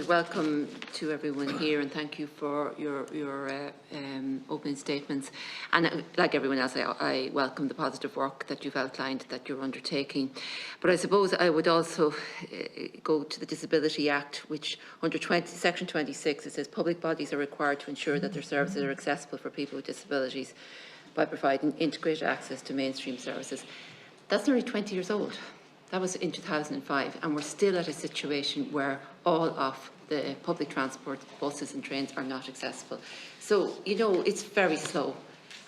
welcome to everyone here, and thank you for your opening statements. And like everyone else, I welcome the positive work that you've outlined that you're undertaking. But I suppose I would also go to the Disability Act, which under Section 26, it says public bodies are required to ensure that their services are accessible for people with disabilities by providing integrated access to mainstream services. That's nearly 20 years old. That was in 2005, and we're still at a situation where all of the public transport, buses and trains are not accessible. So, you know, it's very slow.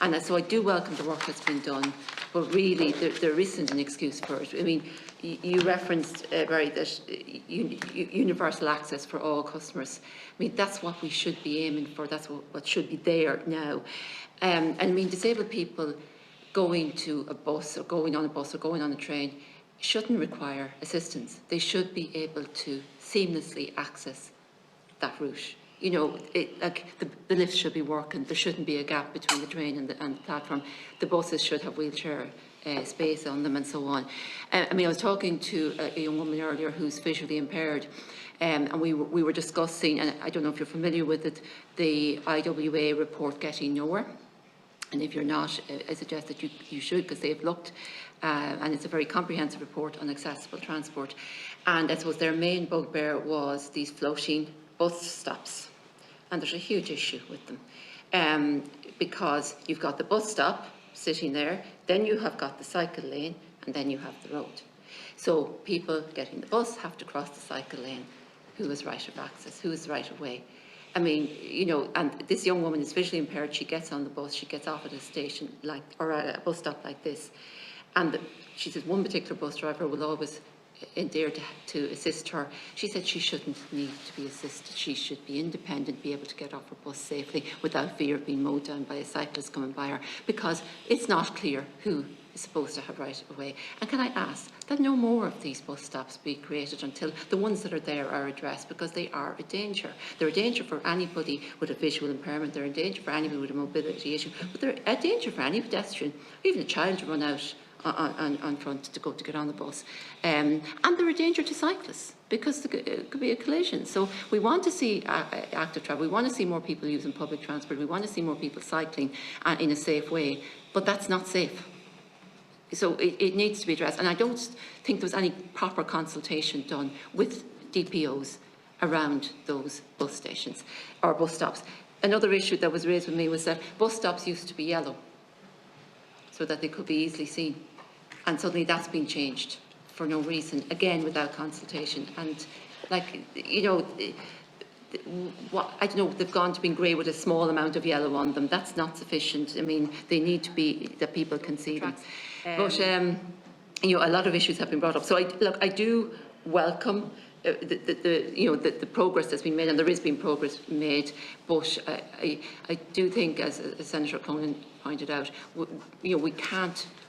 And so I do welcome the work that's been done, but really there isn't an excuse for it. I mean, you referenced, Barry, that universal access for all customers. I mean, that's what we should be aiming for. That's what should be there now. And I mean, disabled people going to a bus or going on a bus or going on a train shouldn't require assistance. They should be able to seamlessly access that route. You know, like the lift should be working. There shouldn't be a gap between the train and the platform. The buses should have wheelchair space on them and so on. I mean, I was talking to a young woman earlier who's visually impaired, and we were discussing, and I don't know if you're familiar with it, the IWA report Getting Nowhere. And if you're not, I suggest that you should, because they've looked, and it's a very comprehensive report on accessible transport. And I suppose their main bugbear was these floating bus stops. And there's a huge issue with them, because you've got the bus stop sitting there, then you have got the cycle lane, and then you have the road. So people getting the bus have to cross the cycle lane. Who has right of access? Who is right of way? I mean, you know, and this young woman is visually impaired. She gets on the bus, she gets off at a station or at a bus stop like this. And she says one particular bus driver will always endear to assist her. She said she shouldn't need to be assisted. She should be independent, be able to get off her bus safely without fear of being mowed down by a cyclist coming by her, because it's not clear who is supposed to have right of way. And can I ask that no more of these bus stops be created until the ones that are there are addressed, because they are a danger. They're a danger for anybody with a visual impairment, they're a danger for anybody with a mobility issue, but they're a danger for any pedestrian, even a child to run out on front to get on the bus. And they're a danger to cyclists, because it could be a collision. So we want to see active travel, we want to see more people using public transport, we want to see more people cycling in a safe way, but that's not safe. So it needs to be addressed. And I don't think there was any proper consultation done with DPOs around those bus stations or bus stops. Another issue that was raised with me was that bus stops used to be yellow so that they could be easily seen. And suddenly that's been changed for no reason, again, without consultation. And, like, you know, I don't know, they've gone to being grey with a small amount of yellow on them. That's not sufficient. I mean, they need to be that people can see them. But, you know, a lot of issues have been brought up. So, I do welcome the progress that's been made, and there is being progress made. But I do think, as Senator Conan pointed out,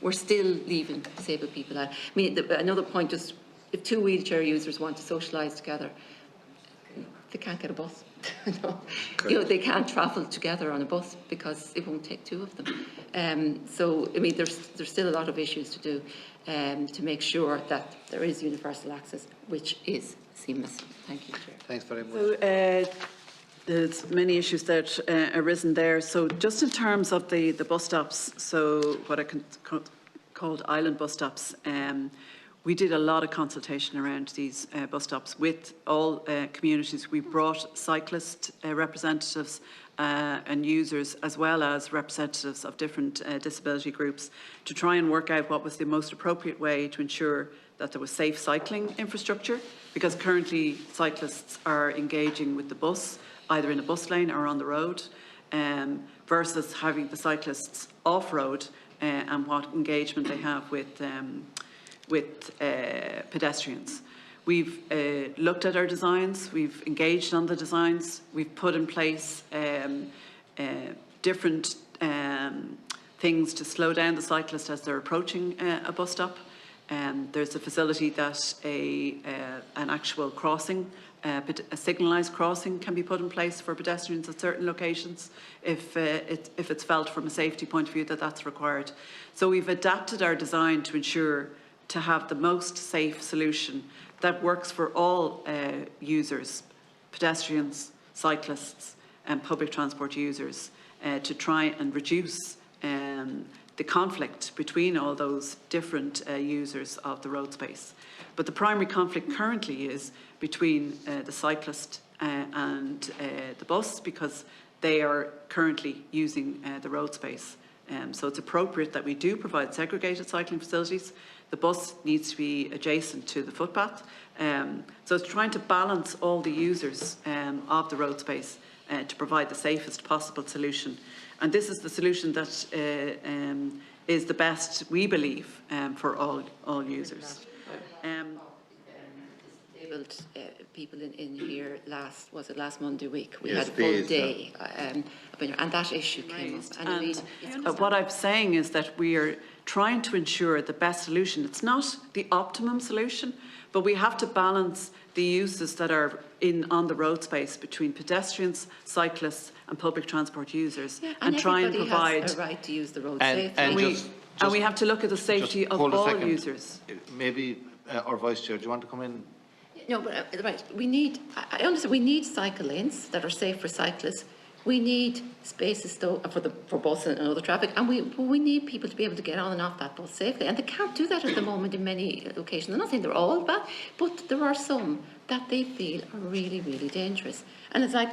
we're still leaving disabled people out. I mean, another point is, if two wheelchair users want to socialise together, they can't get a bus. You know, they can't travel together on a bus because it won't take two of them. So, I mean, there's still a lot of issues to do to make sure that there is universal access, which is seamless. Thank you, Chair. Thanks very much. So, there's many issues that arisen there. So, just in terms of the bus stops, so what I called island bus stops, we did a lot of consultation around these bus stops with all communities. We brought cyclist representatives and users, as well as representatives of different disability groups, to try and work out what was the most appropriate way to ensure that there was safe cycling infrastructure, because currently cyclists are engaging with the bus, either in a bus lane or on the road, versus having the cyclists off-road and what engagement they have with pedestrians. We've looked at our designs, we've engaged on the designs, we've put in place different things to slow down the cyclist as they're approaching a bus stop. There's a facility that an actual crossing, a signalised crossing, can be put in place for pedestrians at certain locations if it's felt from a safety point of view that that's required. So we've adapted our design to ensure to have the most safe solution that works for all users, pedestrians, cyclists and public transport users to try and reduce the conflict between all those different users of the road space. But the primary conflict currently is between the cyclist and the bus, because they are currently using the road space. So it's appropriate that we do provide segregated cycling facilities. The bus needs to be adjacent to the footpath. So it's trying to balance all the users of the road space to provide the safest possible solution. And this is the solution that is the best, we believe, for all users. Disabled people in here last Monday week. We Yes, had a full days, day, and that issue came up. And I mean, What I'm saying is that we are trying to ensure the best solution. It's not the optimum solution, but we have to balance the uses that are on the road space between pedestrians, cyclists and public transport users, and try and provide. Everybody has a right to use the road And- safely. And we have to look at the safety of hold a all second. users. Maybe our Vice Chair, do you want to come in? No, but right, I understand we need cycle lanes that are safe for cyclists. We need spaces though for bus and other traffic, and we need people to be able to get on and off that bus safely. And they can't do that at the moment in many locations. I'm not saying they're all bad, but there are some that they feel are really, really dangerous. And it's like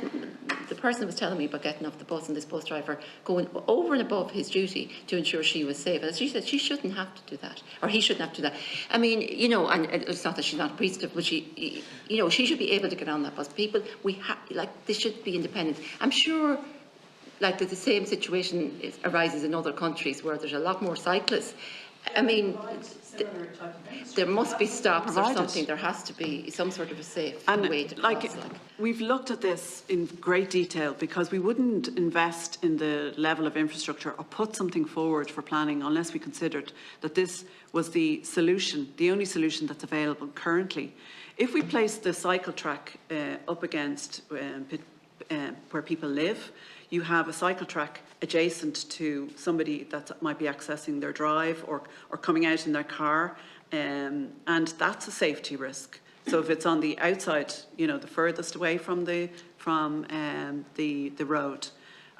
the person was telling me about getting off the bus and this bus driver going over and above his duty to ensure she was safe. And she said she shouldn't have to do that, or he shouldn't have to do that. I mean, you know, and it's not that she's not appreciative, but she, you know, she should be able to get on that bus. People, this should be independent. I'm sure, like, that the same situation arises in other countries where there's a lot more cyclists. I mean, there must be stops or something. There has to be some sort of a safe way to cross. We've looked at this in great detail because we wouldn't invest in the level of infrastructure or put something forward for planning unless we considered that this was the solution, the only solution that's available currently. If we place the cycle track up against where people live, you have a cycle track adjacent to somebody that might be accessing their drive or coming out in their car, and that's a safety risk. So if it's on the outside, you know, the furthest away from the road,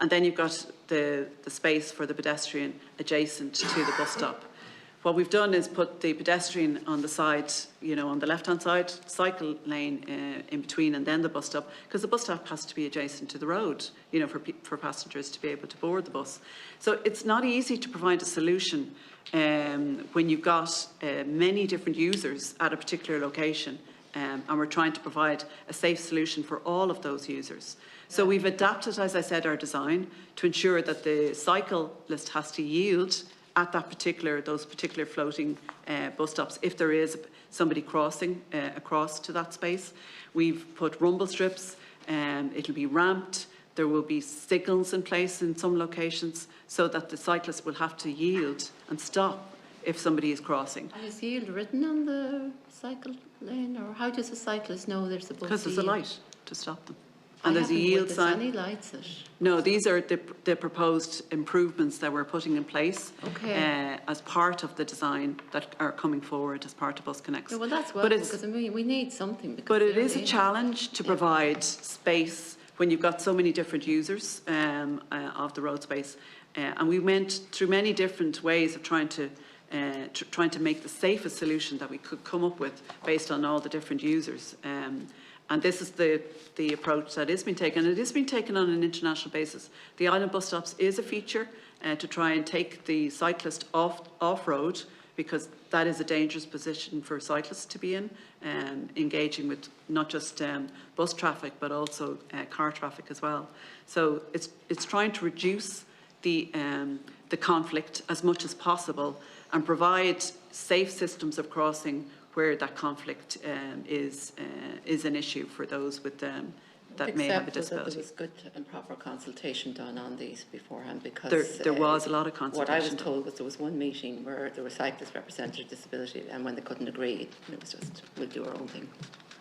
and then you've got the space for the pedestrian adjacent to the bus stop. What we've done is put the pedestrian on the side, you know, on the left-hand side, cycle lane in between, and then the bus stop, because the bus stop has to be adjacent to the road, you know, for passengers to be able to board the bus. So it's not easy to provide a solution when you've got many different users at a particular location, and we're trying to provide a safe solution for all of those users. So we've adapted, as I said, our design to ensure that the cyclist has to yield at those particular floating bus stops if there is somebody crossing across to that space. We've put rumble strips, it'll be ramped, there will be signals in place in some locations so that the cyclist will have to yield and stop if somebody is crossing. And is yield written on the cycle lane, or how does a cyclist know they're supposed to yield? Because there's a light to stop them. And there's a yield sign. Any lights at? No, these are the proposed improvements that we're putting in place as part of the design that are coming forward as part of BusConnects. Yeah, well, that's well, because I mean, we need something. But it is a challenge to provide space when you've got so many different users of the road space. And we went through many different ways of trying to make the safest solution that we could come up with based on all the different users. And this is the approach that has been taken. It has been taken on an international basis. The island bus stops is a feature to try and take the cyclist off-road, because that is a dangerous position for cyclists to be in, engaging with not just bus traffic but also car traffic as well. So it's trying to reduce the conflict as much as possible and provide safe systems of crossing where that conflict is an issue for those with that may have a disability. There was good and proper consultation done on these beforehand, because there was a lot of consultation. What I was told was there was one meeting where there were cyclists represented disability, and when they couldn't agree, it was just, we'll do our own thing.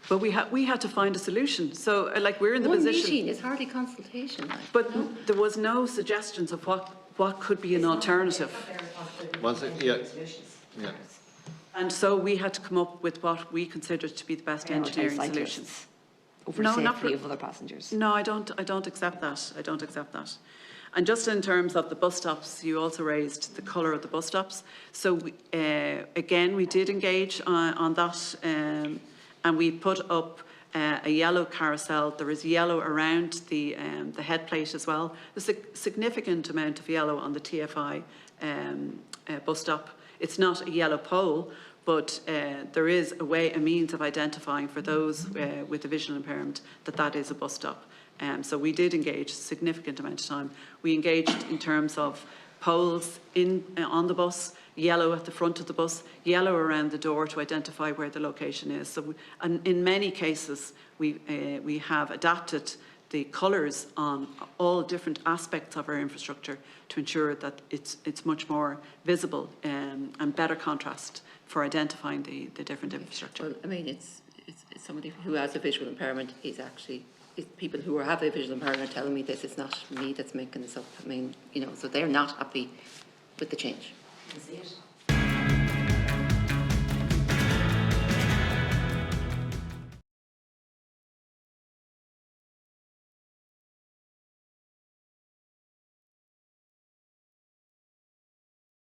But we had to find a solution. So like we're in the position. One meeting is hardly consultation. But there was no suggestions of what could be an alternative. Was it? Yeah. Yeah. And so we had to come up with what we considered to be the best engineering solutions. over No, not safety for- of other passengers. No, I don't accept that. I don't accept that. And just in terms of the bus stops, you also raised the colour of the bus stops. So again, we did engage on that, and we put up a yellow carousel. There is yellow around the head plate as well. There's a significant amount of yellow on the TFI bus stop. It's not a yellow pole, but there is a means of identifying for those with a visual impairment that is a bus stop. So we did engage a significant amount of time. We engaged in terms of poles on the bus, yellow at the front of the bus, yellow around the door to identify where the location is. So and in many cases, we have adapted the colours on all different aspects of our infrastructure to ensure that it's much more visible and better contrast for identifying the different infrastructure. Well, I mean, it's somebody who has a visual impairment is actually, people who have a visual impairment are telling me this. It's not me that's making this up. I mean, you know, so they're not happy with the change. You can see it.